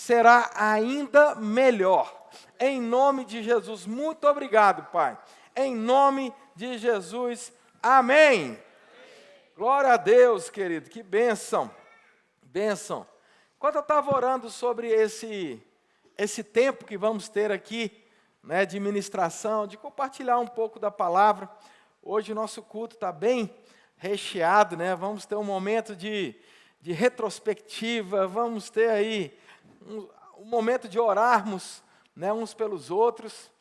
será ainda melhor. Em nome de Jesus, muito obrigado, Pai. Em nome de Jesus, amém. Glória a Deus, querido, que bênção, bênção. Enquanto eu estava orando sobre esse tempo que vamos ter aqui, né, de ministração, de compartilhar um pouco da palavra, hoje o nosso culto está bem recheado, né? Vamos ter um momento de retrospectiva, vamos ter aí um momento de orarmos, né, uns pelos outros,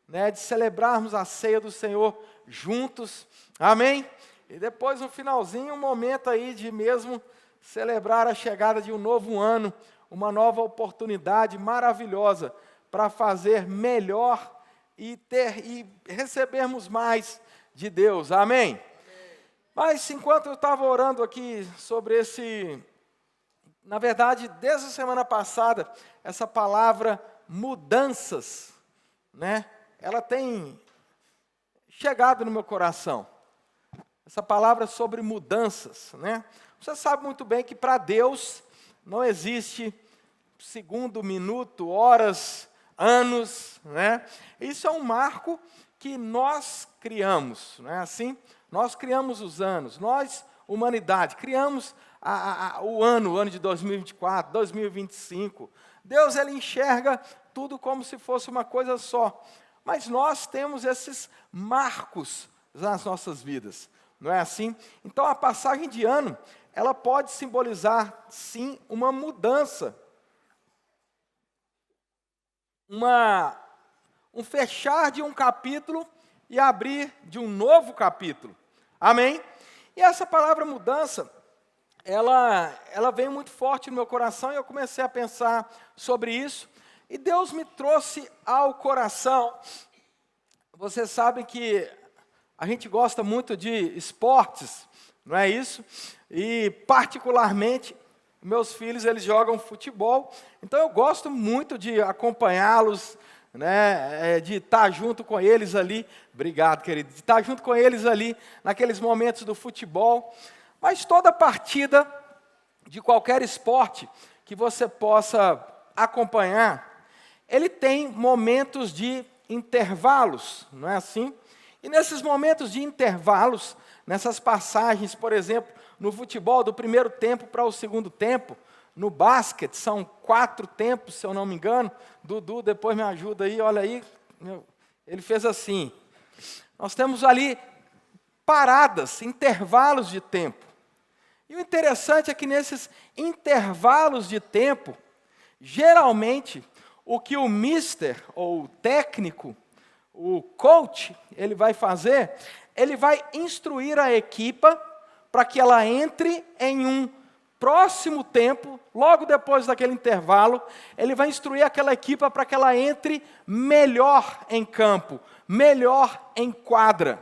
né, de celebrarmos a ceia do Senhor juntos, amém? E depois, no finalzinho, um momento aí de mesmo celebrar a chegada de um novo ano, uma nova oportunidade maravilhosa para fazer melhor e recebermos mais de Deus, amém? Mas enquanto eu estava orando aqui sobre na verdade, desde a semana passada, essa palavra mudanças, né? Ela tem chegado no meu coração. Essa palavra sobre mudanças, né? Você sabe muito bem que para Deus não existe segundo, minuto, horas, anos, né? Isso é um marco que nós criamos, não é assim? Nós criamos os anos, nós, humanidade, criamos o ano de 2024, 2025. Deus, Ele enxerga tudo como se fosse uma coisa só. Mas nós temos esses marcos nas nossas vidas, não é assim? Então, a passagem de ano, ela pode simbolizar, sim, uma mudança. Um fechar de um capítulo e abrir de um novo capítulo. Amém? E essa palavra mudança, ela veio muito forte no meu coração e eu comecei a pensar sobre isso. E Deus me trouxe ao coração. Você sabe que a gente gosta muito de esportes, não é isso? E particularmente, meus filhos, eles jogam futebol. Então eu gosto muito de acompanhá-los, né, de estar junto com eles ali, obrigado, querido, de estar junto com eles ali, naqueles momentos do futebol, mas toda partida de qualquer esporte que você possa acompanhar, ele tem momentos de intervalos, não é assim? E nesses momentos de intervalos, nessas passagens, por exemplo, no futebol, do primeiro tempo para o segundo tempo, no basquete, são 4 tempos, se eu não me engano. Dudu, depois me ajuda aí, olha aí. Ele fez assim. Nós temos ali paradas, intervalos de tempo. E o interessante é que nesses intervalos de tempo, geralmente, o que o mister, ou o técnico, o coach, ele vai fazer, ele vai instruir a equipa para que ela entre em um próximo tempo, logo depois daquele intervalo, ele vai instruir aquela equipa para que ela entre melhor em campo, melhor em quadra,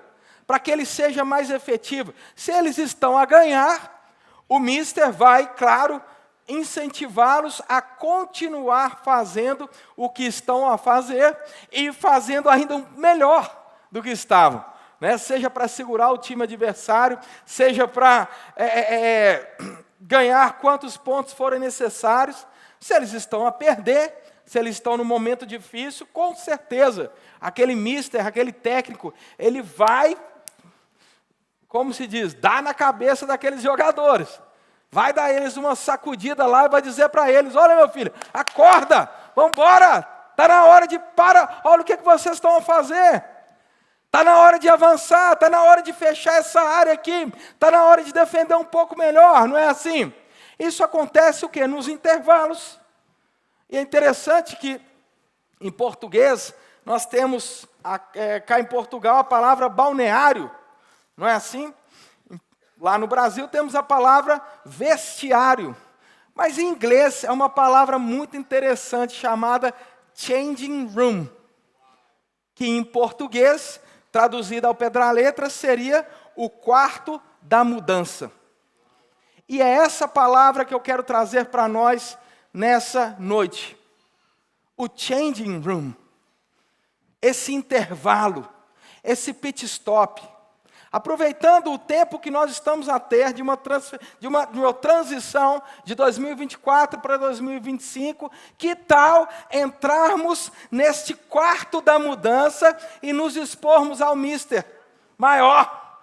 para que ele seja mais efetivo. Se eles estão a ganhar, o mister vai, claro, incentivá-los a continuar fazendo o que estão a fazer e fazendo ainda melhor do que estavam, né? Seja para segurar o time adversário, seja para ganhar quantos pontos forem necessários. Se eles estão a perder, se eles estão num momento difícil, com certeza, aquele mister, aquele técnico, ele vai, como se diz, dar na cabeça daqueles jogadores. Vai dar eles uma sacudida lá e vai dizer para eles: olha, meu filho, acorda, vamos embora, está na hora de parar, olha o que vocês estão a fazer. Está na hora de avançar, está na hora de fechar essa área aqui, está na hora de defender um pouco melhor, não é assim? Isso acontece o quê? Nos intervalos. E é interessante que, em português, nós temos, cá em Portugal, a palavra balneário, não é assim? Lá no Brasil temos a palavra vestiário, mas em inglês é uma palavra muito interessante chamada changing room, que em português, traduzida ao pé da letra, seria o quarto da mudança. E é essa palavra que eu quero trazer para nós nessa noite. O changing room, esse intervalo, esse pit stop, Aproveitando o tempo que nós estamos a ter de uma transição de 2024 para 2025, que tal entrarmos neste quarto da mudança e nos expormos ao Mister maior,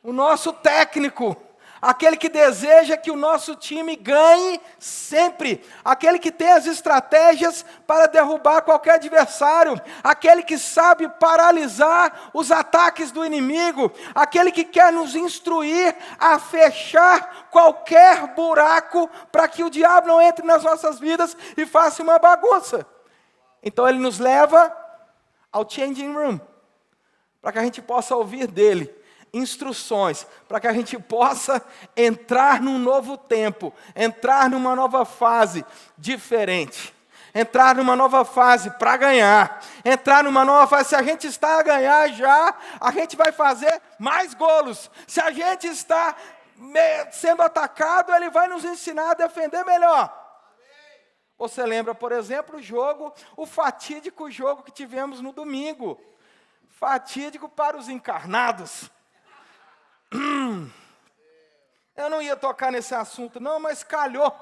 o nosso técnico, aquele que deseja que o nosso time ganhe sempre, aquele que tem as estratégias para derrubar qualquer adversário, aquele que sabe paralisar os ataques do inimigo, aquele que quer nos instruir a fechar qualquer buraco para que o diabo não entre nas nossas vidas e faça uma bagunça. Então ele nos leva ao changing room, para que a gente possa ouvir dele instruções, para que a gente possa entrar num novo tempo, entrar numa nova fase diferente, entrar numa nova fase para ganhar, entrar numa nova fase. Se a gente está a ganhar já, a gente vai fazer mais golos. Se a gente está sendo atacado, ele vai nos ensinar a defender melhor. Você lembra, por exemplo, o fatídico jogo que tivemos no domingo, fatídico para os encarnados. Eu não ia tocar nesse assunto não, mas calhou.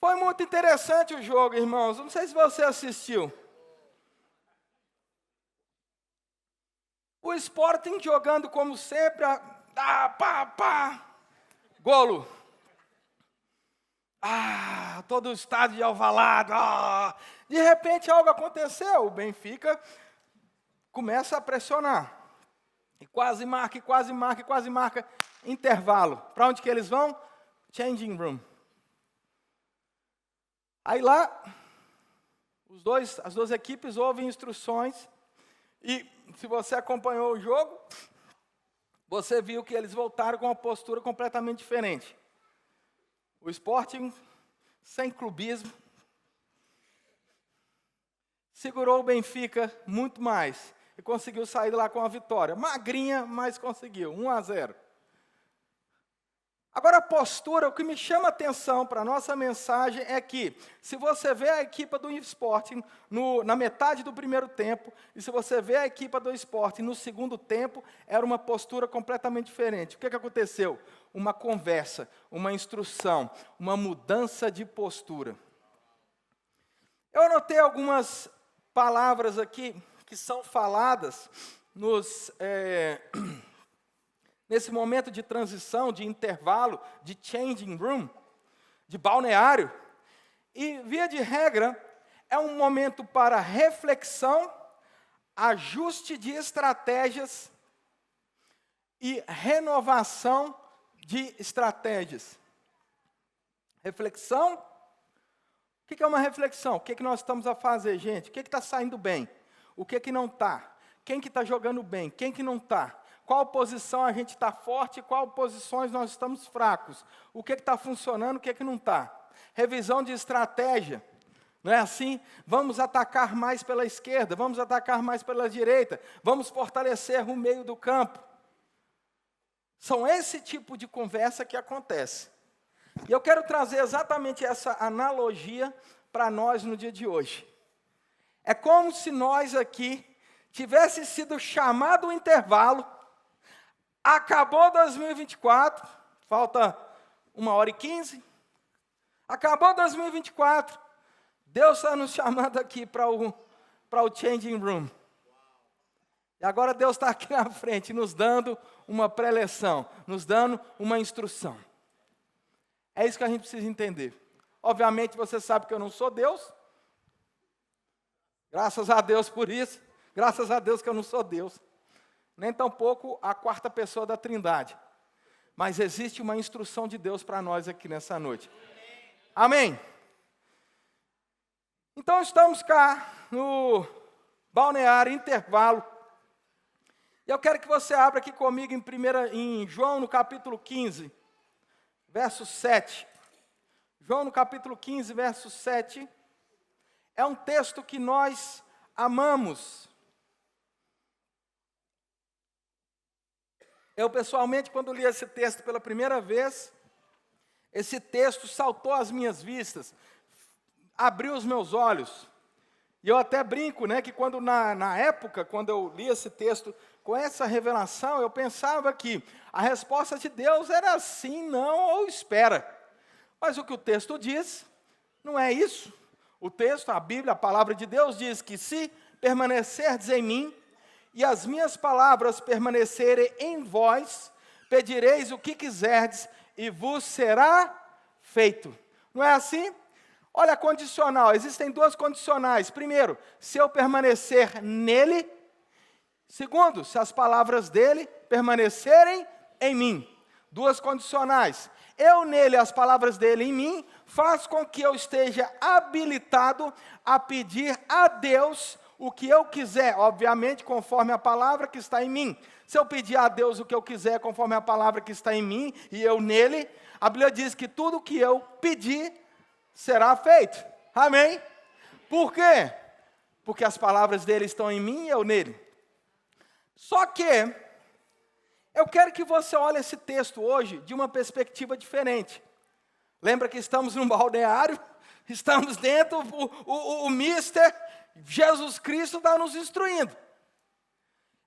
Foi muito interessante o jogo, irmãos. Não sei se você assistiu. O Sporting jogando como sempre, golo. Todo o estádio de Alvalade. De repente algo aconteceu, o Benfica começa a pressionar. E quase marca. Intervalo. Para onde que eles vão? Changing room. Aí lá, as duas equipes ouvem instruções. E se você acompanhou o jogo, você viu que eles voltaram com uma postura completamente diferente. O Sporting, sem clubismo, segurou o Benfica muito mais. E conseguiu sair lá com a vitória. Magrinha, mas conseguiu. 1-0. Agora a postura, o que me chama a atenção para a nossa mensagem é que, se você vê a equipe do Sporting na metade do primeiro tempo, e se você vê a equipe do Sporting no segundo tempo, era uma postura completamente diferente. O que aconteceu? Uma conversa, uma instrução, uma mudança de postura. Eu anotei algumas palavras aqui que são faladas nesse momento de transição, de intervalo, de changing room, de balneário. E, via de regra, é um momento para reflexão, ajuste de estratégias e renovação de estratégias. Reflexão. O que é uma reflexão? O que nós estamos a fazer, gente? O que está saindo bem? O que não está? Quem que está jogando bem? Quem que não está? Qual posição a gente está forte? Qual posições nós estamos fracos? O que está funcionando? O que não está? Revisão de estratégia. Não é assim? Vamos atacar mais pela esquerda, vamos atacar mais pela direita, vamos fortalecer o meio do campo. São esse tipo de conversa que acontece. E eu quero trazer exatamente essa analogia para nós no dia de hoje. É como se nós aqui tivesse sido chamado o intervalo, acabou 2024, falta 1h15, acabou 2024, Deus está nos chamando aqui para o changing room. E agora Deus está aqui na frente, nos dando uma preleção, nos dando uma instrução. É isso que a gente precisa entender. Obviamente você sabe que eu não sou Deus, graças a Deus por isso. Graças a Deus que eu não sou Deus. Nem tampouco a quarta pessoa da Trindade. Mas existe uma instrução de Deus para nós aqui nessa noite. Amém? Então estamos cá no balneário, intervalo. E eu quero que você abra aqui comigo em João, no capítulo 15, verso 7. João, no capítulo 15, verso 7. É um texto que nós amamos. Eu, pessoalmente, quando li esse texto pela primeira vez, esse texto saltou às minhas vistas, abriu os meus olhos. E eu até brinco, né, que quando na época, quando eu li esse texto com essa revelação, eu pensava que a resposta de Deus era sim, não ou espera. Mas o que o texto diz não é isso. O texto, a Bíblia, a palavra de Deus diz que se permanecerdes em mim e as minhas palavras permanecerem em vós, pedireis o que quiserdes e vos será feito. Não é assim? Olha a condicional, existem duas condicionais. Primeiro, se eu permanecer nele. Segundo, se as palavras dele permanecerem em mim. Duas condicionais. Eu nele, as palavras dele em mim, faz com que eu esteja habilitado a pedir a Deus o que eu quiser, obviamente conforme a palavra que está em mim. Se eu pedir a Deus o que eu quiser conforme a palavra que está em mim e eu nele, a Bíblia diz que tudo que eu pedir será feito. Amém? Por quê? Porque as palavras dele estão em mim e eu nele. Só que eu quero que você olhe esse texto hoje de uma perspectiva diferente. Lembra que estamos num balneário? Estamos dentro, o Mister Jesus Cristo está nos instruindo.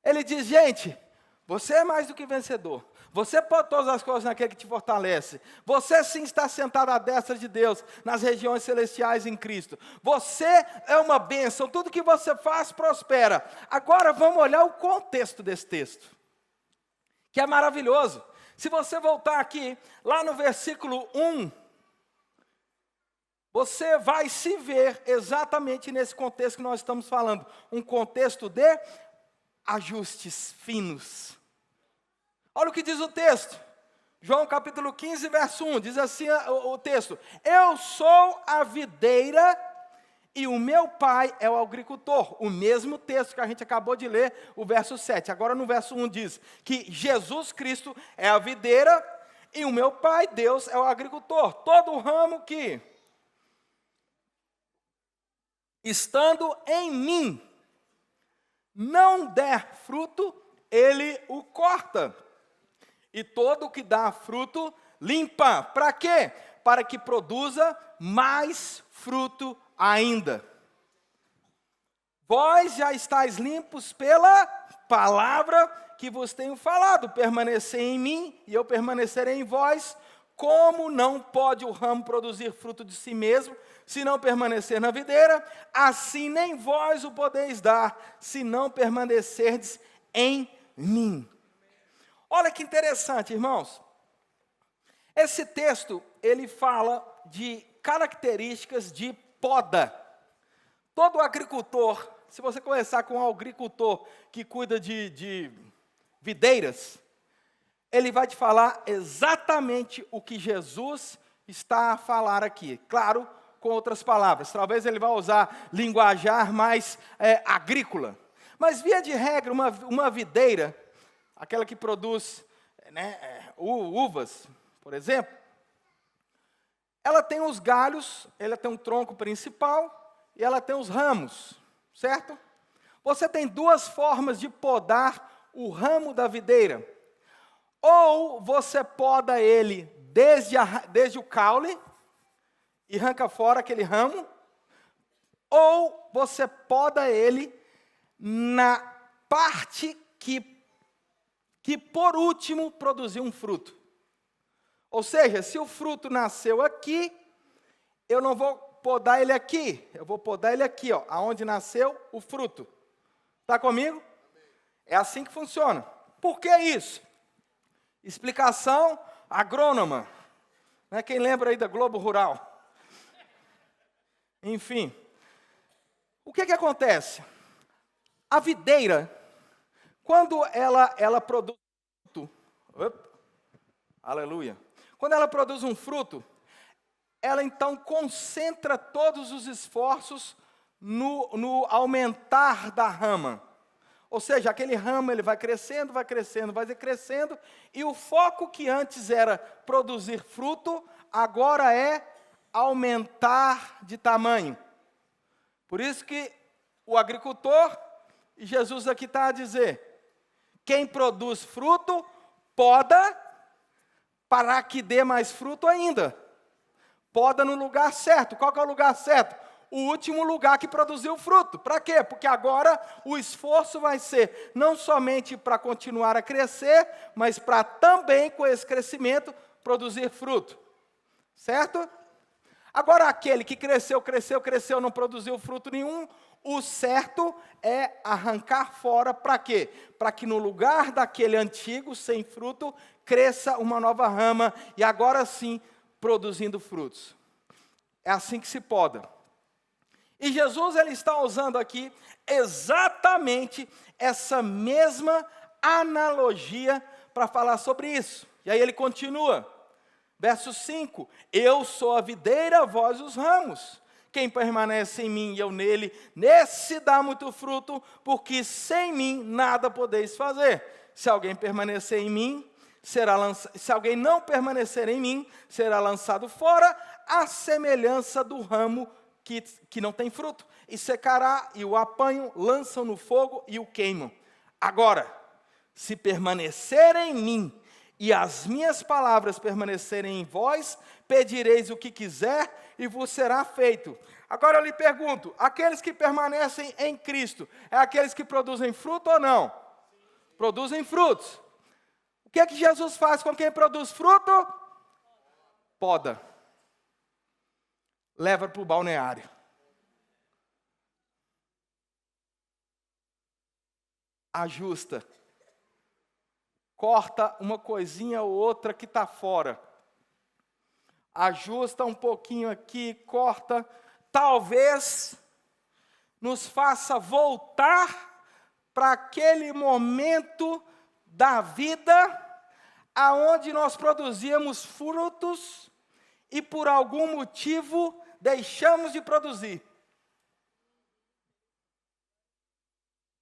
Ele diz, gente, você é mais do que vencedor. Você pode todas as coisas naquele que te fortalece. Você sim está sentado à destra de Deus, nas regiões celestiais em Cristo. Você é uma bênção, tudo que você faz prospera. Agora vamos olhar o contexto desse texto, que é maravilhoso. Se você voltar aqui, lá no versículo 1, você vai se ver exatamente nesse contexto que nós estamos falando. Um contexto de ajustes finos. Olha o que diz o texto. João capítulo 15, verso 1, diz assim o texto. Eu sou a videira e o meu pai é o agricultor. O mesmo texto que a gente acabou de ler, o verso 7. Agora no verso 1 diz que Jesus Cristo é a videira e o meu pai, Deus, é o agricultor. Todo ramo que, estando em mim, não der fruto, ele o corta. E todo o que dá fruto, limpa. Para quê? Para que produza mais fruto ainda. Vós já estáis limpos pela palavra que vos tenho falado. Permanecer em mim e eu permanecerei em vós. Como não pode o ramo produzir fruto de si mesmo, se não permanecer na videira, assim nem vós o podeis dar, se não permanecerdes em mim. Olha que interessante, irmãos. Esse texto, ele fala de características de poda. Todo agricultor, se você conversar com um agricultor que cuida de videiras, ele vai te falar exatamente o que Jesus está a falar aqui. Claro, com outras palavras. Talvez ele vá usar linguajar mais agrícola. Mas, via de regra, uma videira, aquela que produz uvas, por exemplo, ela tem os galhos, ela tem um tronco principal e ela tem os ramos, certo? Você tem duas formas de podar o ramo da videira. Ou você poda ele desde o caule e arranca fora aquele ramo, ou você poda ele na parte que por último produziu um fruto. Ou seja, se o fruto nasceu aqui, eu não vou podar ele aqui, eu vou podar ele aqui, ó, aonde nasceu o fruto. Está comigo? É assim que funciona. Por que isso? Explicação agrônoma. Né? Quem lembra aí da Globo Rural? Enfim. O que acontece? A videira, quando ela produz fruto, aleluia. Quando ela produz um fruto, ela então concentra todos os esforços no aumentar da rama. Ou seja, aquele ramo ele vai crescendo, e o foco que antes era produzir fruto, agora é aumentar de tamanho. Por isso que o agricultor, e Jesus aqui está a dizer, quem produz fruto, poda para que dê mais fruto ainda. Poda no lugar certo. Qual que é o lugar certo? o último lugar que produziu fruto. Para quê? Porque agora o esforço vai ser não somente para continuar a crescer, mas para também, com esse crescimento, produzir fruto. Certo? Agora, aquele que cresceu, não produziu fruto nenhum, o certo é arrancar fora, para quê? Para que no lugar daquele antigo, sem fruto, cresça uma nova rama, e agora sim, produzindo frutos. É assim que se poda. E Jesus, ele está usando aqui exatamente essa mesma analogia para falar sobre isso. E aí ele continua, verso 5, eu sou a videira, vós os ramos. Quem permanece em mim e eu nele, nesse dá muito fruto, porque sem mim nada podeis fazer. Se alguém permanecer em mim, se alguém não permanecer em mim, será lançado fora, à semelhança do ramo que não tem fruto, e secará, e o apanham, lançam no fogo e o queimam. Agora, se permanecerem em mim, e as minhas palavras permanecerem em vós, pedireis o que quiser, e vos será feito. Agora eu lhe pergunto, aqueles que permanecem em Cristo, é aqueles que produzem fruto ou não? Produzem frutos. O que é que Jesus faz com quem produz fruto? Poda. Leva para o balneário. Ajusta. Corta uma coisinha ou outra que está fora. Ajusta um pouquinho aqui, corta. Talvez nos faça voltar para aquele momento da vida aonde nós produzíamos frutos e por algum motivo deixamos de produzir.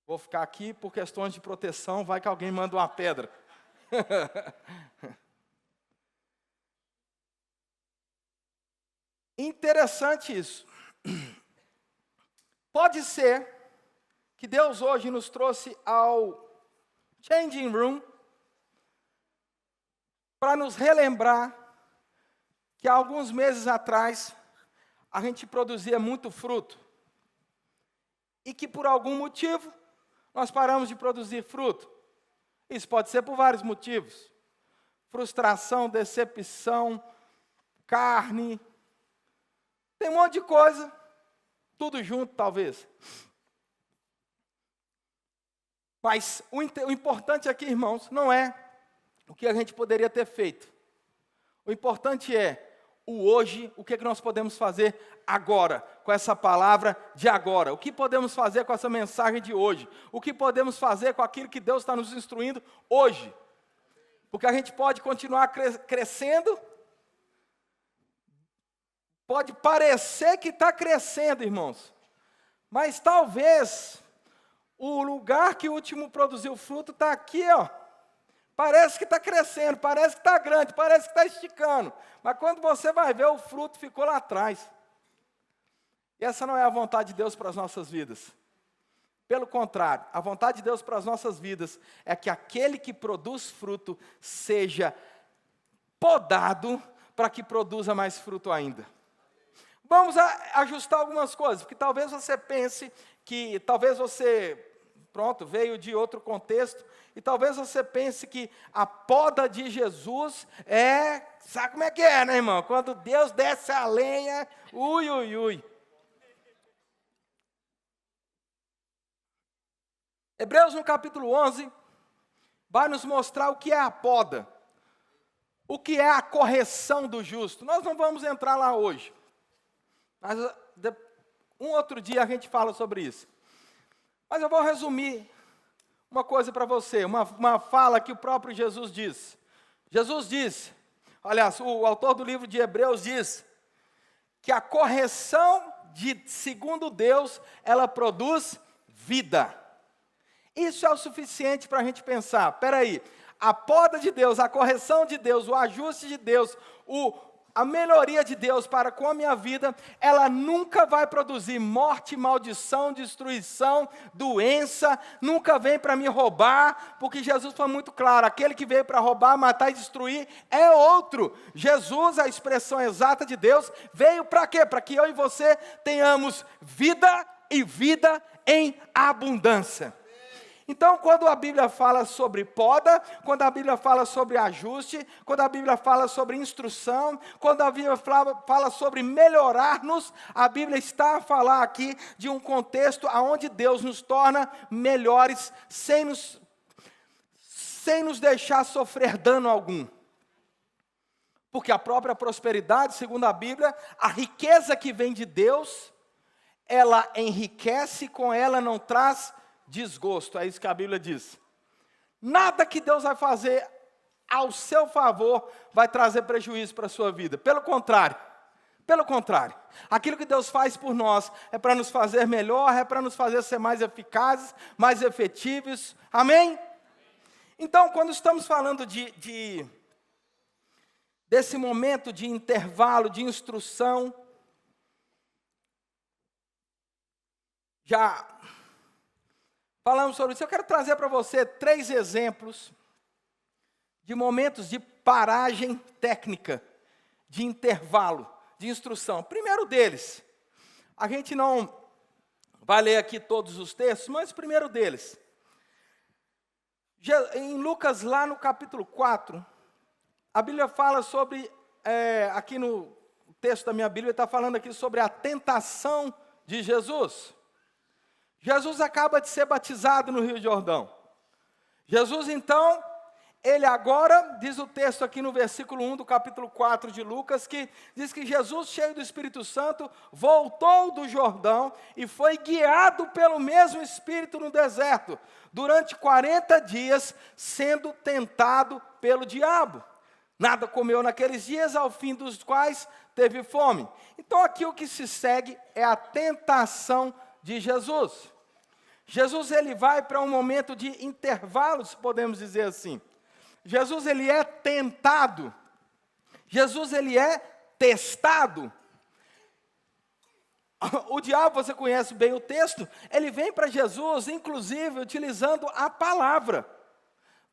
Vou ficar aqui por questões de proteção, vai que alguém manda uma pedra. Interessante isso. Pode ser que Deus hoje nos trouxe ao Changing Room para nos relembrar que há alguns meses atrás a gente produzia muito fruto e que por algum motivo nós paramos de produzir fruto. Isso pode ser por vários motivos. Frustração, decepção, carne, tem um monte de coisa, tudo junto talvez. Mas o importante aqui, irmãos, não é o que a gente poderia ter feito. O importante é o hoje, o que é que nós podemos fazer agora, com essa palavra de agora. O que podemos fazer com essa mensagem de hoje? O que podemos fazer com aquilo que Deus está nos instruindo hoje? Porque a gente pode continuar crescendo, pode parecer que está crescendo, irmãos, mas talvez o lugar que o último produziu fruto está aqui, ó. Parece que está crescendo, parece que está grande, parece que está esticando. Mas quando você vai ver, o fruto ficou lá atrás. E essa não é a vontade de Deus para as nossas vidas. Pelo contrário, a vontade de Deus para as nossas vidas é que aquele que produz fruto seja podado para que produza mais fruto ainda. Vamos ajustar algumas coisas, porque talvez você pense que, talvez você, veio de outro contexto, e talvez você pense que a poda de Jesus sabe como é que é, né, irmão? Quando Deus desce a lenha, ui, ui, ui. Hebreus no capítulo 11, vai nos mostrar o que é a poda, o que é a correção do justo. Nós não vamos entrar lá hoje, mas um outro dia a gente fala sobre isso. Mas eu vou resumir uma coisa para você, uma fala que o próprio Jesus disse. Jesus disse, aliás, o autor do livro de Hebreus diz, que a correção segundo Deus, ela produz vida. Isso é o suficiente para a gente pensar, espera aí, a poda de Deus, a correção de Deus, o ajuste de Deus, a melhoria de Deus para com a minha vida, ela nunca vai produzir morte, maldição, destruição, doença, nunca vem para me roubar, porque Jesus foi muito claro, aquele que veio para roubar, matar e destruir é outro. Jesus, a expressão exata de Deus, veio para quê? Para que eu e você tenhamos vida e vida em abundância. Então, quando a Bíblia fala sobre poda, quando a Bíblia fala sobre ajuste, quando a Bíblia fala sobre instrução, quando a Bíblia fala sobre melhorar-nos, a Bíblia está a falar aqui de um contexto onde Deus nos torna melhores, sem nos deixar sofrer dano algum. Porque a própria prosperidade, segundo a Bíblia, a riqueza que vem de Deus, ela enriquece, com ela não traz desgosto, é isso que a Bíblia diz. Nada que Deus vai fazer ao seu favor vai trazer prejuízo para a sua vida, pelo contrário, aquilo que Deus faz por nós é para nos fazer melhor, é para nos fazer ser mais eficazes, mais efetivos, amém? Então, quando estamos falando desse momento de intervalo, de instrução, já falamos sobre isso. Eu quero trazer para você 3 exemplos de momentos de paragem técnica, de intervalo, de instrução. Primeiro deles, a gente não vai ler aqui todos os textos, mas o primeiro deles, em Lucas, lá no capítulo 4, a Bíblia fala sobre, aqui no texto da minha Bíblia, está falando aqui sobre a tentação de Jesus. Jesus acaba de ser batizado no Rio Jordão. Jesus, então, ele agora, diz o texto aqui no versículo 1 do capítulo 4 de Lucas, que diz que Jesus, cheio do Espírito Santo, voltou do Jordão e foi guiado pelo mesmo Espírito no deserto, durante 40 dias, sendo tentado pelo diabo. Nada comeu naqueles dias, ao fim dos quais teve fome. Então, aqui o que se segue é a tentação de Jesus. Jesus, ele vai para um momento de intervalo, se podemos dizer assim. Jesus, ele é tentado. Jesus, ele é testado. O diabo, você conhece bem o texto, ele vem para Jesus, inclusive, utilizando a palavra,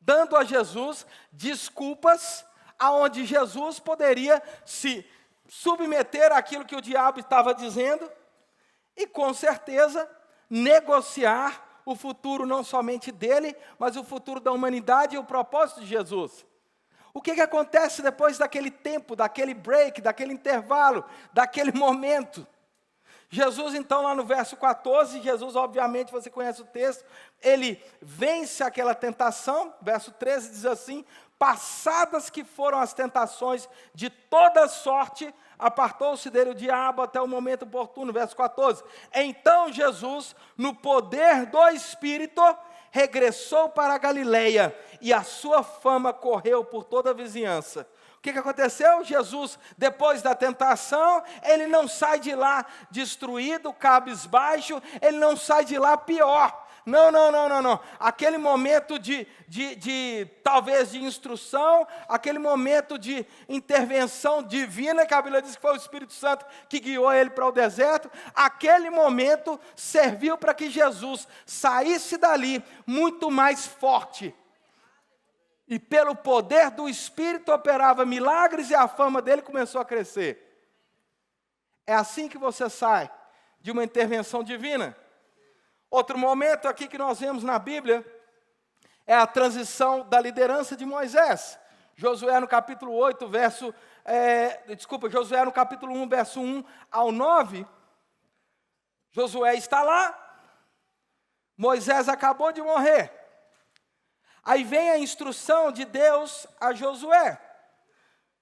dando a Jesus desculpas, aonde Jesus poderia se submeter àquilo que o diabo estava dizendo, e com certeza negociar o futuro não somente dele, mas o futuro da humanidade e o propósito de Jesus. O que acontece depois daquele tempo, daquele break, daquele intervalo, daquele momento? Jesus, então, lá no verso 14, Jesus, obviamente, você conhece o texto, ele vence aquela tentação, verso 13 diz assim: passadas que foram as tentações de toda sorte, apartou-se dele o diabo até o momento oportuno, verso 14. Então Jesus, no poder do Espírito, regressou para a Galileia, e a sua fama correu por toda a vizinhança. O que aconteceu? Jesus, depois da tentação, ele não sai de lá destruído, cabisbaixo, ele não sai de lá pior. Não. Aquele momento talvez de instrução, aquele momento de intervenção divina, que a Bíblia diz que foi o Espírito Santo que guiou ele para o deserto, aquele momento serviu para que Jesus saísse dali muito mais forte. E pelo poder do Espírito operava milagres e a fama dele começou a crescer. É assim que você sai de uma intervenção divina. Outro momento aqui que nós vemos na Bíblia é a transição da liderança de Moisés. Josué no capítulo 8, Josué no capítulo 1, verso 1 ao 9. Josué está lá, Moisés acabou de morrer. Aí vem a instrução de Deus a Josué.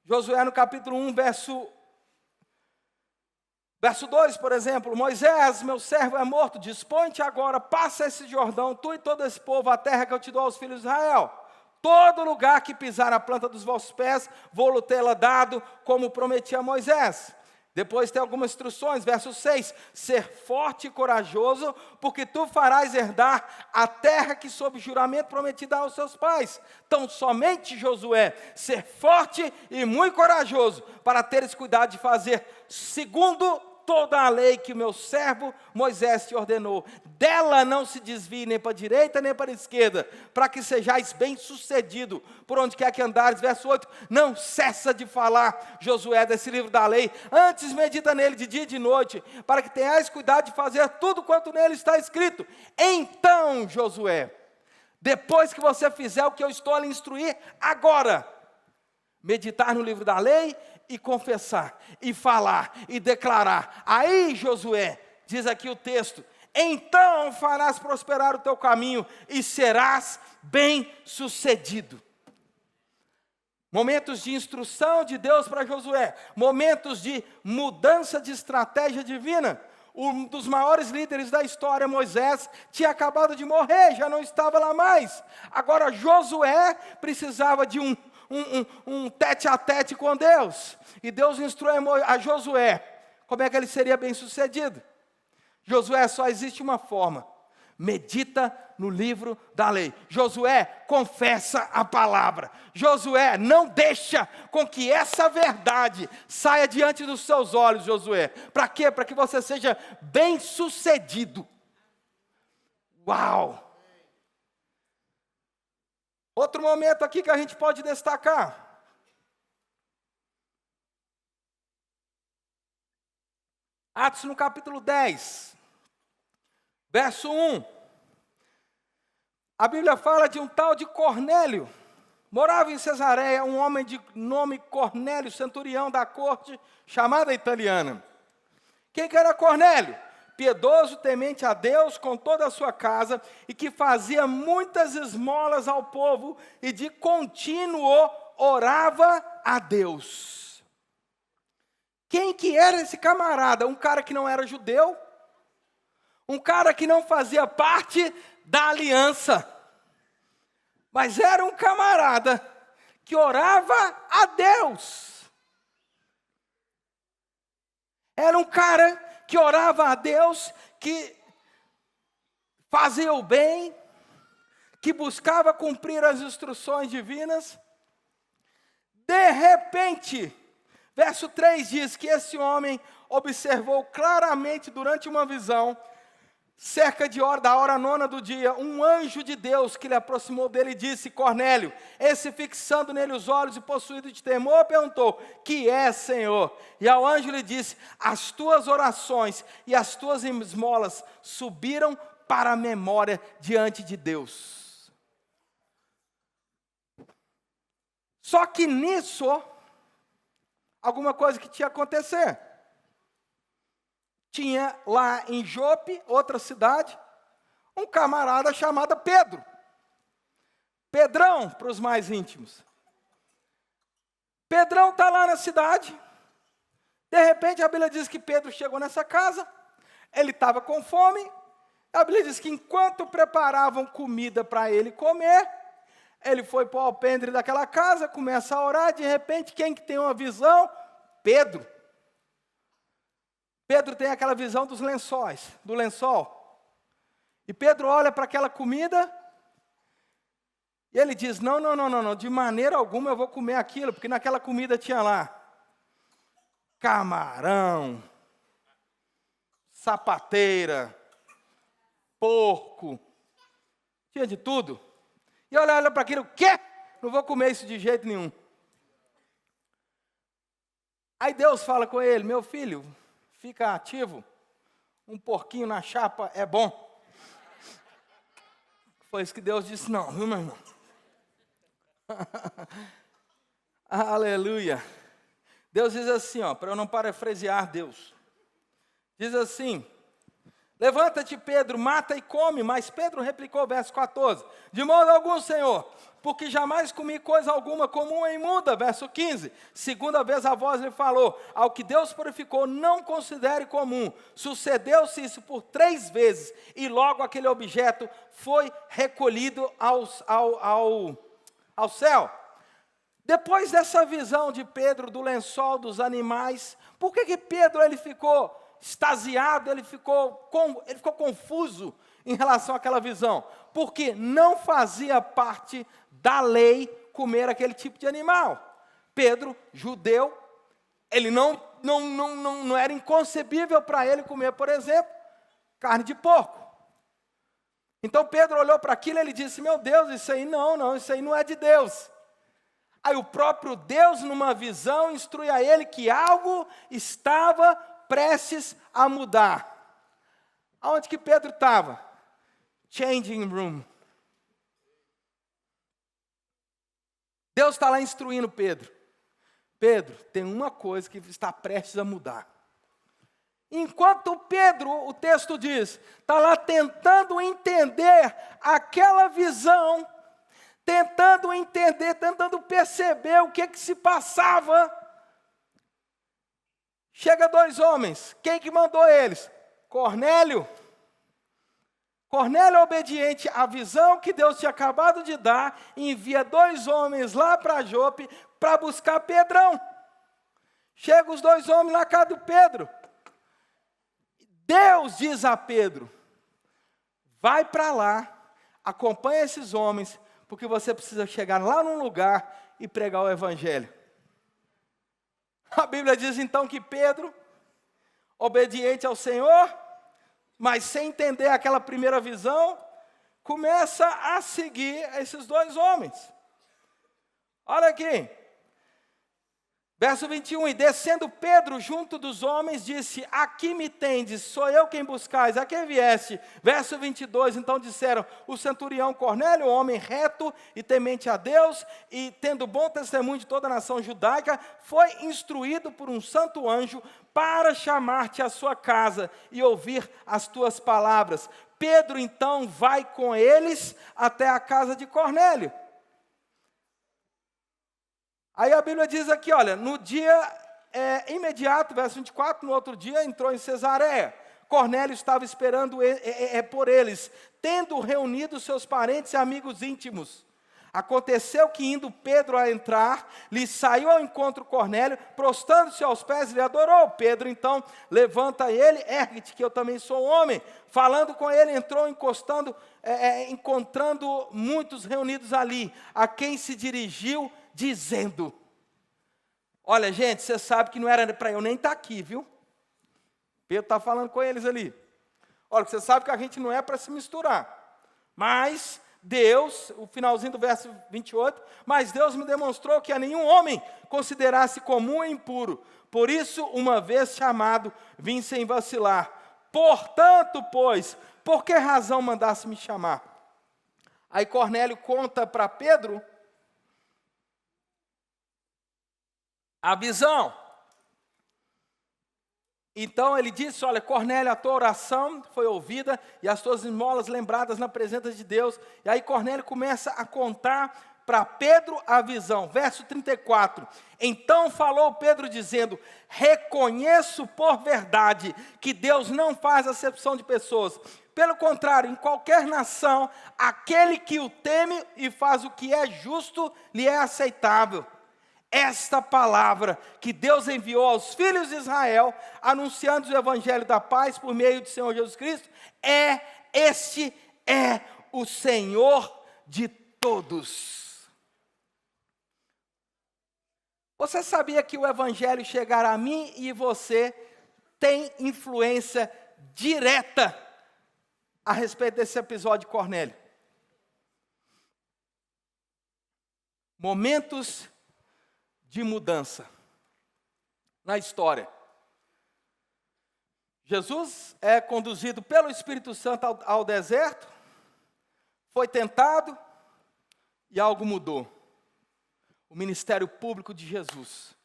Josué no capítulo 1, verso 2, por exemplo: Moisés, meu servo é morto, dispõe-te agora, passa esse Jordão, tu e todo esse povo, a terra que eu te dou aos filhos de Israel. Todo lugar que pisar a planta dos vossos pés, vou-lo tê-la dado, como prometi a Moisés. Depois tem algumas instruções, verso 6, ser forte e corajoso, porque tu farás herdar a terra que sob juramento prometi dar aos seus pais. Então somente, Josué, ser forte e muito corajoso, para teres cuidado de fazer segundo toda a lei que o meu servo Moisés te ordenou. Dela não se desvie nem para a direita nem para a esquerda, para que sejais bem sucedido por onde quer que andares. Verso 8, não cessa de falar, Josué, desse livro da lei, antes medita nele de dia e de noite, para que tenhais cuidado de fazer tudo quanto nele está escrito. Então, Josué, depois que você fizer o que eu estou a lhe instruir agora, meditar no livro da lei e confessar, e falar, e declarar. Aí, Josué, diz aqui o texto, então farás prosperar o teu caminho e serás bem sucedido. Momentos de instrução de Deus para Josué, momentos de mudança de estratégia divina. Um dos maiores líderes da história, Moisés, tinha acabado de morrer, já não estava lá mais. Agora Josué precisava de um tete a tete com Deus. E Deus instrui a Josué como é que ele seria bem sucedido. Josué, só existe uma forma: medita no livro da lei. Josué, confessa a palavra. Josué, não deixa com que essa verdade saia diante dos seus olhos, Josué. Para quê? Para que você seja bem sucedido. Uau! Outro momento aqui que a gente pode destacar. Atos no capítulo 10, verso 1. A Bíblia fala de um tal de Cornélio. Morava em Cesareia um homem de nome Cornélio, centurião da corte, chamada italiana. Quem que era Cornélio? Piedoso, temente a Deus com toda a sua casa, e que fazia muitas esmolas ao povo, e de contínuo orava a Deus. Quem que era esse camarada? Um cara que não era judeu, um cara que não fazia parte da aliança, mas era um camarada que orava a Deus. Era um cara que orava a Deus, que fazia o bem, que buscava cumprir as instruções divinas. De repente, verso 3 diz que esse homem observou claramente durante uma visão, cerca da hora 9 do dia, um anjo de Deus que lhe aproximou dele e disse: Cornélio. Esse, fixando nele os olhos e possuído de temor, perguntou: que é, Senhor? E ao anjo lhe disse: as tuas orações e as tuas esmolas subiram para a memória diante de Deus. Só que nisso, alguma coisa que tinha que acontecer. Tinha lá em Jope, outra cidade, um camarada chamado Pedro. Pedrão, para os mais íntimos. Pedrão está lá na cidade. De repente, a Bíblia diz que Pedro chegou nessa casa. Ele estava com fome. A Bíblia diz que enquanto preparavam comida para ele comer, ele foi para o alpendre daquela casa, começa a orar. De repente, quem que tem uma visão? Pedro. Pedro tem aquela visão dos lençóis, do lençol. E Pedro olha para aquela comida e ele diz: não, de maneira alguma eu vou comer aquilo, porque naquela comida tinha lá camarão, sapateira, porco, tinha de tudo. E olha para aquilo: quê? Não vou comer isso de jeito nenhum. Aí Deus fala com ele: meu filho, fica ativo, um porquinho na chapa é bom. Foi isso que Deus disse, não, viu, meu irmão? Aleluia. Deus diz assim, para eu não parafrasear Deus. Diz assim: levanta-te, Pedro, mata e come. Mas Pedro replicou, verso 14, de modo algum, Senhor, porque jamais comi coisa alguma comum e imunda. Verso 15, segunda vez a voz lhe falou: ao que Deus purificou, não considere comum. Sucedeu-se isso por 3 vezes, e logo aquele objeto foi recolhido ao céu. Depois dessa visão de Pedro do lençol dos animais, por que Pedro ele ficou extasiado, ele ficou confuso em relação àquela visão? Porque não fazia parte da lei comer aquele tipo de animal. Pedro, judeu, ele não era inconcebível para ele comer, por exemplo, carne de porco. Então Pedro olhou para aquilo e ele disse: meu Deus, isso aí isso aí não é de Deus. Aí o próprio Deus, numa visão, instrui a ele que algo estava prestes a mudar. Aonde que Pedro estava? Changing room. Deus está lá instruindo Pedro. Pedro, tem uma coisa que está prestes a mudar. Enquanto Pedro, o texto diz, está lá tentando entender aquela visão, tentando entender, tentando perceber o que se passava. Chega dois homens, quem que mandou eles? Cornélio. Cornélio, obediente à visão que Deus tinha acabado de dar, envia dois homens lá para Jope para buscar Pedrão. Chega os dois homens na casa do Pedro. Deus diz a Pedro: vai para lá, acompanha esses homens, porque você precisa chegar lá num lugar e pregar o evangelho. A Bíblia diz então que Pedro, obediente ao Senhor, mas sem entender aquela primeira visão, começa a seguir esses dois homens. Olha aqui, verso 21, e descendo Pedro junto dos homens, disse: aqui me tendes, sou eu quem buscais, a quem vieste? Verso 22, então disseram: o centurião Cornélio, homem reto e temente a Deus, e tendo bom testemunho de toda a nação judaica, foi instruído por um santo anjo para chamar-te à sua casa e ouvir as tuas palavras. Pedro então vai com eles até a casa de Cornélio. Aí a Bíblia diz aqui, olha, no dia imediato, verso 24, no outro dia entrou em Cesareia. Cornélio estava esperando por eles, tendo reunido seus parentes e amigos íntimos. Aconteceu que, indo Pedro a entrar, lhe saiu ao encontro Cornélio, prostrando-se aos pés, lhe adorou. Pedro então levanta ele: ergue-te, que eu também sou homem. Falando com ele, entrou encontrando muitos reunidos ali, a quem se dirigiu, dizendo: olha, gente, você sabe que não era para eu nem estar aqui, viu? Pedro está falando com eles ali. Olha, você sabe que a gente não é para se misturar, mas Deus, o finalzinho do verso 28, mas Deus me demonstrou que a nenhum homem considerasse comum e impuro. Por isso, uma vez chamado, vim sem vacilar. Portanto, pois, por que razão mandasse me chamar? Aí Cornélio conta para Pedro a visão. Então ele disse: olha, Cornélio, a tua oração foi ouvida e as tuas esmolas lembradas na presença de Deus. E aí Cornélio começa a contar para Pedro a visão. Verso 34. Então falou Pedro dizendo: reconheço por verdade que Deus não faz acepção de pessoas. Pelo contrário, em qualquer nação, aquele que o teme e faz o que é justo, lhe é aceitável. Esta palavra que Deus enviou aos filhos de Israel, anunciando o evangelho da paz por meio do Senhor Jesus Cristo, este é o Senhor de todos. Você sabia que o evangelho chegar a mim e você tem influência direta a respeito desse episódio de Cornélio? Momentos de mudança na história. Jesus é conduzido pelo Espírito Santo ao deserto, foi tentado e algo mudou. O ministério público de Jesus,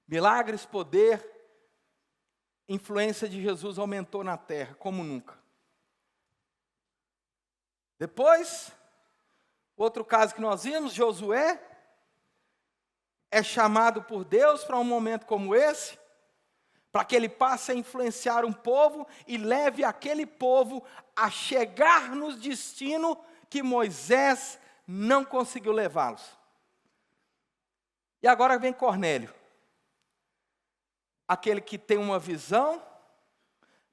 milagres, poder, influência de Jesus aumentou na terra como nunca. Depois, outro caso que nós vimos, Josué é chamado por Deus para um momento como esse, para que ele passe a influenciar um povo e leve aquele povo a chegar no destino que Moisés não conseguiu levá-los. E agora vem Cornélio, aquele que tem uma visão,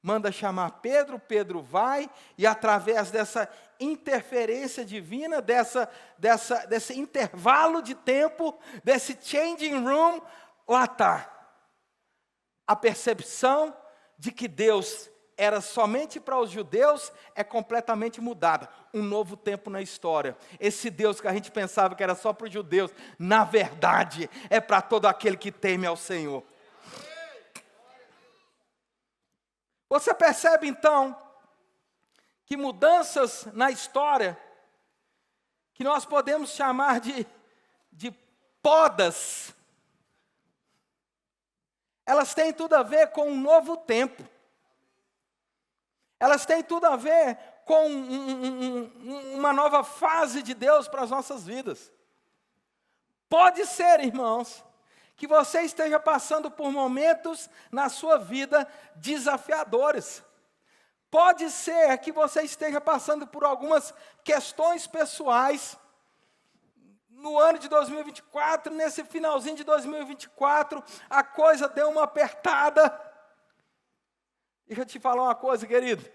manda chamar Pedro, Pedro vai, e através dessa interferência divina, desse intervalo de tempo, desse changing room, lá está a percepção de que Deus era somente para os judeus, é completamente mudada. Um novo tempo na história. Esse Deus que a gente pensava que era só para os judeus, na verdade, é para todo aquele que teme ao Senhor. Você percebe então, que mudanças na história, que nós podemos chamar de podas, elas têm tudo a ver com um novo tempo. Elas têm tudo a ver com uma nova fase de Deus para as nossas vidas. Pode ser, irmãos, que você esteja passando por momentos na sua vida desafiadores. Pode ser que você esteja passando por algumas questões pessoais no ano de 2024, nesse finalzinho de 2024, a coisa deu uma apertada. Deixa eu te falar uma coisa, querido.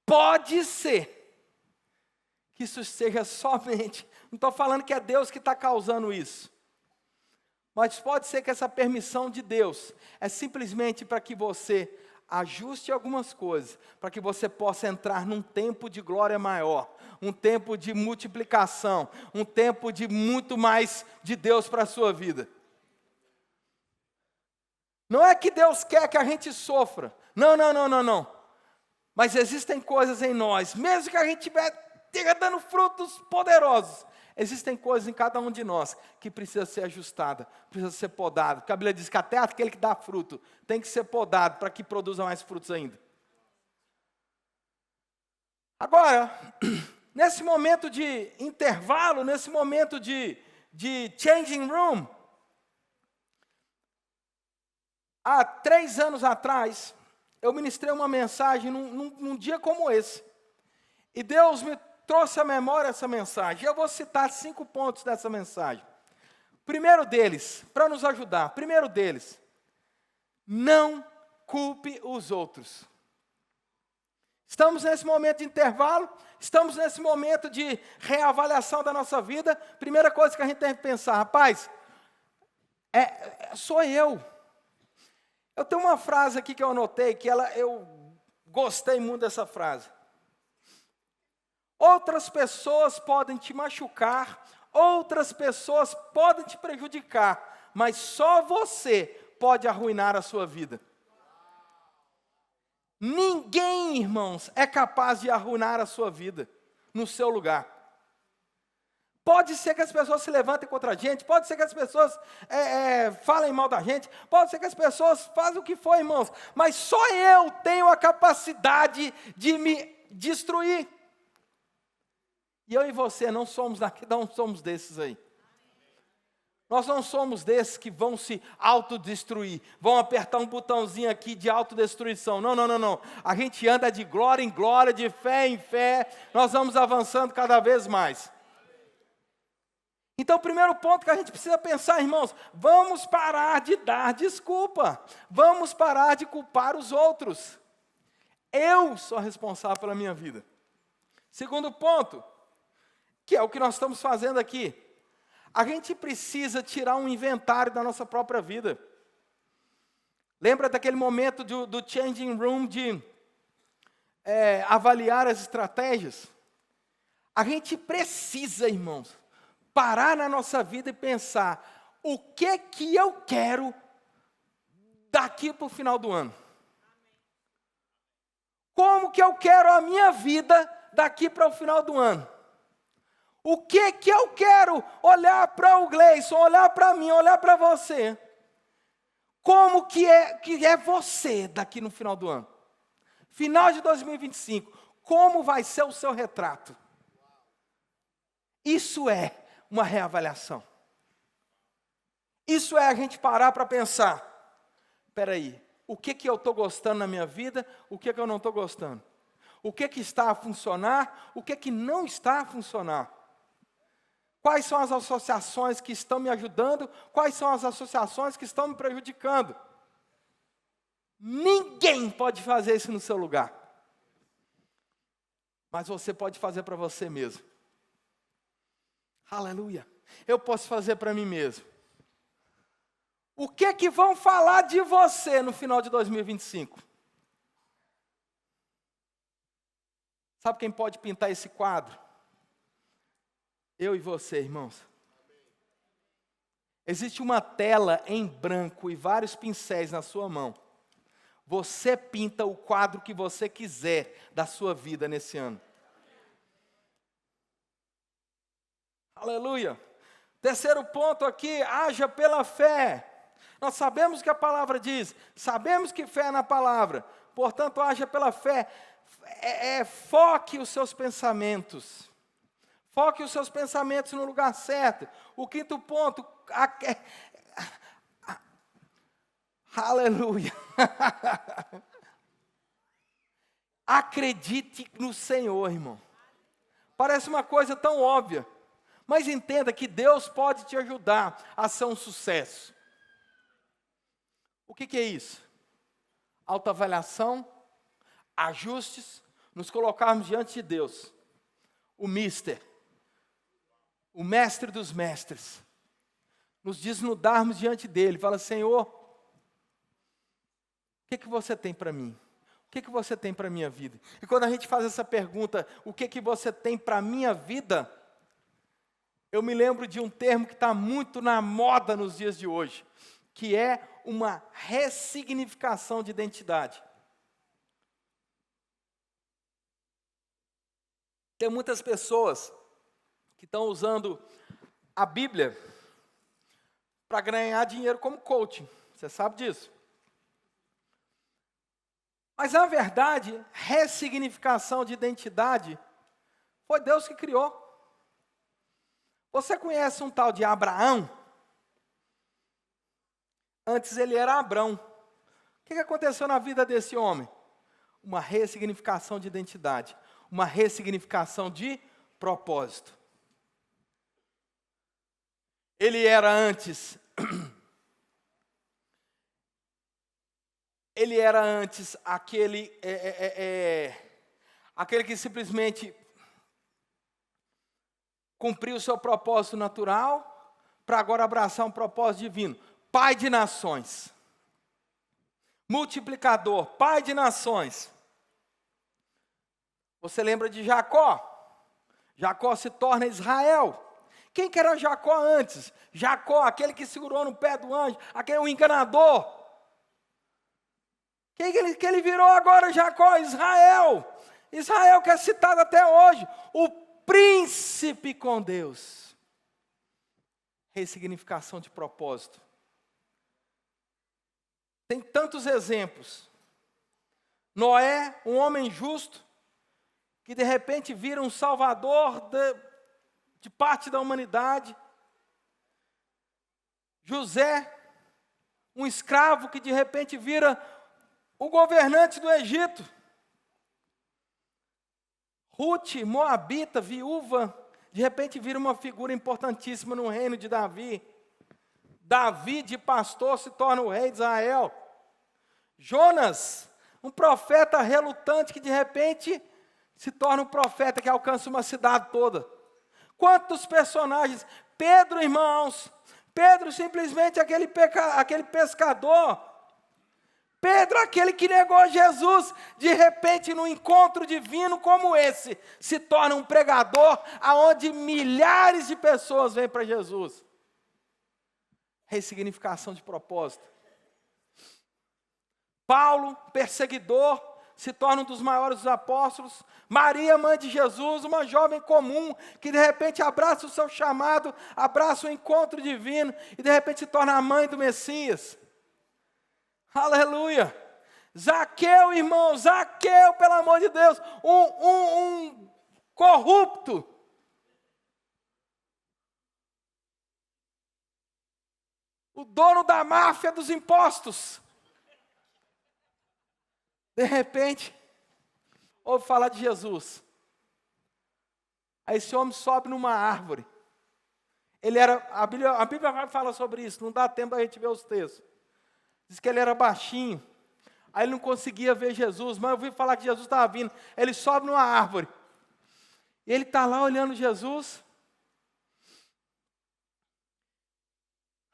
Pode ser que isso seja somente, não estou falando que é Deus que está causando isso, mas pode ser que essa permissão de Deus é simplesmente para que você ajuste algumas coisas, para que você possa entrar num tempo de glória maior, um tempo de multiplicação, um tempo de muito mais de Deus para a sua vida. Não é que Deus quer que a gente sofra. Não. Mas existem coisas em nós, mesmo que a gente esteja dando frutos poderosos, existem coisas em cada um de nós que precisa ser ajustada, precisa ser podado. Porque a Bíblia diz que até aquele que dá fruto tem que ser podado para que produza mais frutos ainda. Agora, nesse momento de intervalo, nesse momento de changing room, há 3 anos atrás, eu ministrei uma mensagem num dia como esse. E Deus me trouxe à memória essa mensagem. Eu vou citar 5 pontos dessa mensagem. Primeiro deles, para nos ajudar, não culpe os outros. Estamos nesse momento de intervalo, estamos nesse momento de reavaliação da nossa vida. Primeira coisa que a gente tem que pensar, rapaz, sou eu. Eu tenho uma frase aqui que eu anotei, eu gostei muito dessa frase. Outras pessoas podem te machucar, outras pessoas podem te prejudicar, mas só você pode arruinar a sua vida. Ninguém, irmãos, é capaz de arruinar a sua vida no seu lugar. Pode ser que as pessoas se levantem contra a gente, pode ser que as pessoas falem mal da gente, pode ser que as pessoas façam o que for, irmãos, mas só eu tenho a capacidade de me destruir. E eu e você não somos desses aí. Nós não somos desses que vão se autodestruir, vão apertar um botãozinho aqui de autodestruição. Não. A gente anda de glória em glória, de fé em fé, nós vamos avançando cada vez mais. Então, o primeiro ponto que a gente precisa pensar, irmãos, vamos parar de dar desculpa, vamos parar de culpar os outros. Eu sou responsável pela minha vida. Segundo ponto, que é o que nós estamos fazendo aqui, a gente precisa tirar um inventário da nossa própria vida. Lembra daquele momento do changing room, de avaliar as estratégias? A gente precisa, irmãos, parar na nossa vida e pensar, o que eu quero daqui para o final do ano? Como que eu quero a minha vida daqui para o final do ano? O que eu quero olhar para o Gleison, olhar para mim, olhar para você? Como que é você daqui no final do ano? Final de 2025, como vai ser o seu retrato? Isso é uma reavaliação. Isso é a gente parar para pensar, espera aí, o que eu estou gostando na minha vida, o que eu não estou gostando? O que está a funcionar, o que não está a funcionar? Quais são as associações que estão me ajudando? Quais são as associações que estão me prejudicando? Ninguém pode fazer isso no seu lugar. Mas você pode fazer para você mesmo. Aleluia. Eu posso fazer para mim mesmo. O que que vão falar de você no final de 2025? Sabe quem pode pintar esse quadro? Eu e você, irmãos. Existe uma tela em branco e vários pincéis na sua mão. Você pinta o quadro que você quiser da sua vida nesse ano. Aleluia. Terceiro ponto aqui, haja pela fé. Nós sabemos que a palavra diz, sabemos que fé é na palavra, portanto, haja pela fé. Foque os seus pensamentos. Foque os seus pensamentos no lugar certo. O quinto ponto, aleluia. Acredite no Senhor, irmão. Parece uma coisa tão óbvia, mas entenda que Deus pode te ajudar a ser um sucesso. O que é isso? Autoavaliação, ajustes, nos colocarmos diante de Deus, o Mister, o mestre dos mestres, nos desnudarmos diante dele, fala: Senhor, o que você tem para mim? O que você tem para a minha vida? E quando a gente faz essa pergunta, o que você tem para a minha vida? Eu me lembro de um termo que está muito na moda nos dias de hoje, que é uma ressignificação de identidade. Tem muitas pessoas que estão usando a Bíblia para ganhar dinheiro como coaching. Você sabe disso. Mas, na verdade, ressignificação de identidade foi Deus que criou. Você conhece um tal de Abraão? Antes ele era Abrão. O que aconteceu na vida desse homem? Uma ressignificação de identidade. Uma ressignificação de propósito. Ele era antes... Ele era antes aquele que simplesmente cumpriu o seu propósito natural, para agora abraçar um propósito divino. Pai de nações. Multiplicador, pai de nações. Você lembra de Jacó? Jacó se torna Israel. Quem que era Jacó antes? Jacó, aquele que segurou no pé do anjo, aquele enganador. Quem que ele virou agora, Jacó? Israel. Israel que é citado até hoje. O príncipe com Deus. Ressignificação de propósito. Tem tantos exemplos. Noé, um homem justo, que de repente vira um salvador de parte da humanidade. José, um escravo que de repente vira o governante do Egito. Ruth, moabita, viúva, de repente vira uma figura importantíssima no reino de Davi. Davi, de pastor, se torna o rei de Israel. Jonas, um profeta relutante que de repente se torna um profeta que alcança uma cidade toda. Quantos personagens? Pedro, irmãos. Pedro, simplesmente aquele pescador. Pedro, aquele que negou Jesus, de repente, num encontro divino como esse, se torna um pregador, aonde milhares de pessoas vêm para Jesus. Ressignificação de propósito. Paulo, perseguidor, se torna um dos maiores dos apóstolos. Maria, mãe de Jesus, uma jovem comum, que de repente abraça o seu chamado, abraça o encontro divino, e de repente se torna a mãe do Messias. Aleluia! Zaqueu, irmão, Zaqueu, pelo amor de Deus, um corrupto. O dono da máfia dos impostos. De repente, ouve falar de Jesus. Aí esse homem sobe numa árvore. A Bíblia vai falar sobre isso, não dá tempo da gente ver os textos. Diz que ele era baixinho, aí ele não conseguia ver Jesus, mas eu ouvi falar que Jesus estava vindo. Ele sobe numa árvore, e ele está lá olhando Jesus.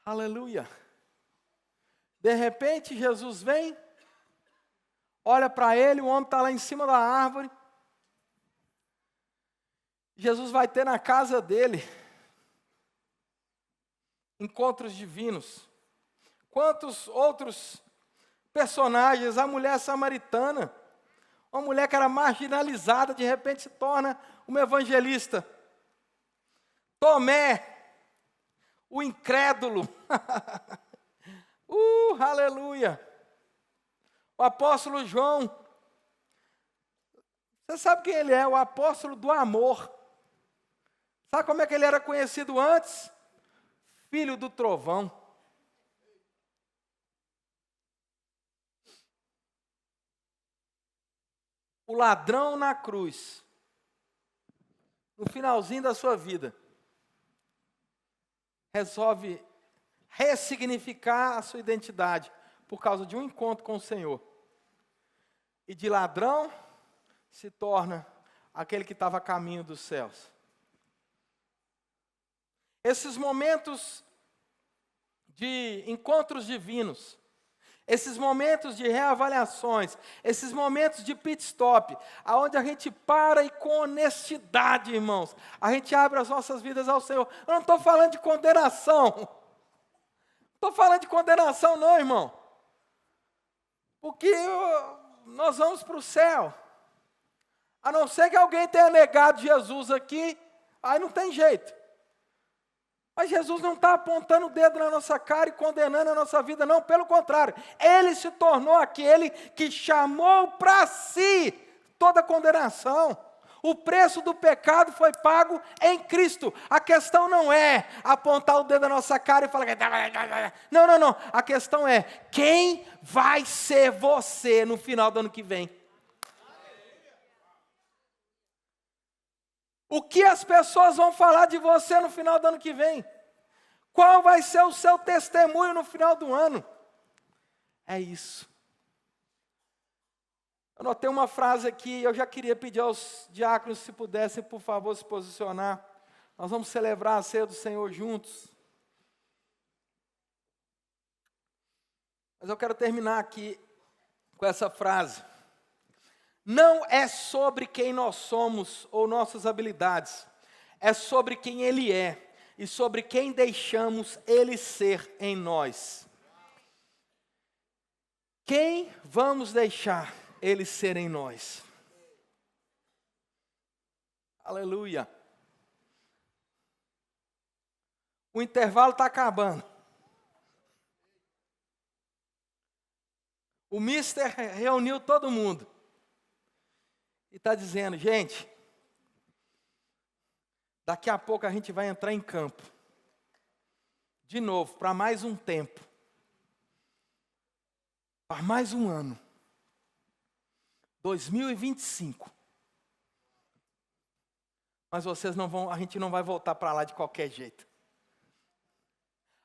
Aleluia. De repente, Jesus vem, olha para ele, o homem está lá em cima da árvore. Jesus vai ter na casa dele encontros divinos. Quantos outros personagens, a mulher samaritana, uma mulher que era marginalizada, de repente se torna uma evangelista. Tomé, o incrédulo, aleluia. O apóstolo João, você sabe quem ele é? O apóstolo do amor. Sabe como é que ele era conhecido antes? Filho do trovão. O ladrão na cruz, no finalzinho da sua vida, resolve ressignificar a sua identidade por causa de um encontro com o Senhor. E de ladrão se torna aquele que estava a caminho dos céus. Esses momentos de encontros divinos, esses momentos de reavaliações, esses momentos de pit stop, aonde a gente para e com honestidade, irmãos, a gente abre as nossas vidas ao Senhor. Eu não estou falando de condenação. Não estou falando de condenação não, irmão. Porque nós vamos para o céu. A não ser que alguém tenha negado Jesus aqui, aí não tem jeito. Mas Jesus não está apontando o dedo na nossa cara e condenando a nossa vida, não, pelo contrário. Ele se tornou aquele que chamou para si toda condenação. O preço do pecado foi pago em Cristo. A questão não é apontar o dedo na nossa cara e falar... Não. A questão é, quem vai ser você no final do ano que vem? O que as pessoas vão falar de você no final do ano que vem? Qual vai ser o seu testemunho no final do ano? É isso. Eu notei uma frase aqui, eu já queria pedir aos diáconos, se pudessem, por favor, se posicionar. Nós vamos celebrar a ceia do Senhor juntos. Mas eu quero terminar aqui com essa frase. Não é sobre quem nós somos ou nossas habilidades, é sobre quem Ele é e sobre quem deixamos Ele ser em nós. Quem vamos deixar Ele ser em nós? Aleluia. O intervalo está acabando. O mister reuniu todo mundo. E está dizendo, gente, daqui a pouco a gente vai entrar em campo. De novo, para mais um tempo. Para mais um ano. 2025. Mas vocês não vão, a gente não vai voltar para lá de qualquer jeito.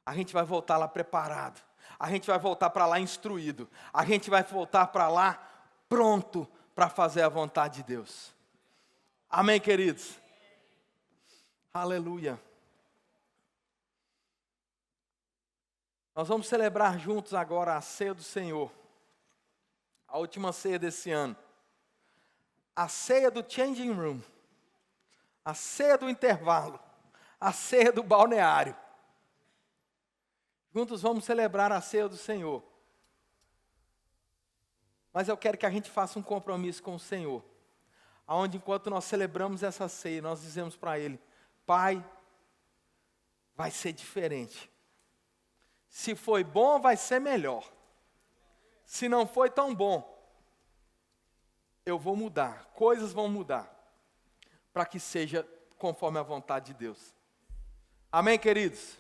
A gente vai voltar lá preparado. A gente vai voltar para lá instruído. A gente vai voltar para lá pronto para fazer a vontade de Deus. Amém, queridos? Aleluia. Nós vamos celebrar juntos agora a ceia do Senhor. A última ceia desse ano. A ceia do changing room. A ceia do intervalo. A ceia do balneário. Juntos vamos celebrar a ceia do Senhor. Mas eu quero que a gente faça um compromisso com o Senhor. Onde enquanto nós celebramos essa ceia, nós dizemos para Ele, Pai, vai ser diferente. Se foi bom, vai ser melhor. Se não foi tão bom, eu vou mudar. Coisas vão mudar. Para que seja conforme a vontade de Deus. Amém, queridos?